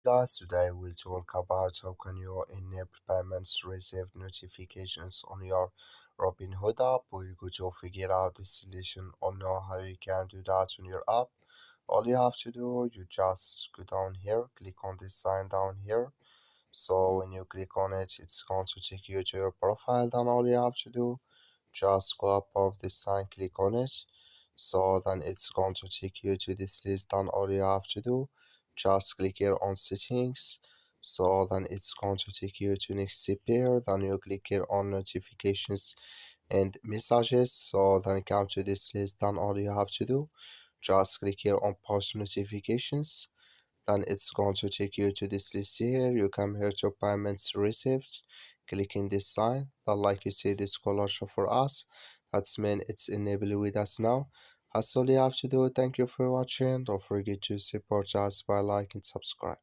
guys, today we'll talk about how can you enable payments receive notifications on your Robinhood app. We're going to figure out the solution or know how you can do that on your app. All you have to do, you just go down here, click on this sign down here. So when you click on it, it's going to take you to your profile. Then all you have to do, just go above this sign, click on it. So then it's going to take you to this list. Then all you have to do, just click here on settings. So then it's going to take you to next step here. Then you click here on notifications and messages. So then come to this list. Then all you have to do, just click here on push notifications. Then it's going to take you to this list here. You come here to payments received, clicking this sign. Then like you see this color show for us, that's mean it's enabled with us now. That's all you have to do. Thank you for watching. Don't forget to support us by like and subscribe.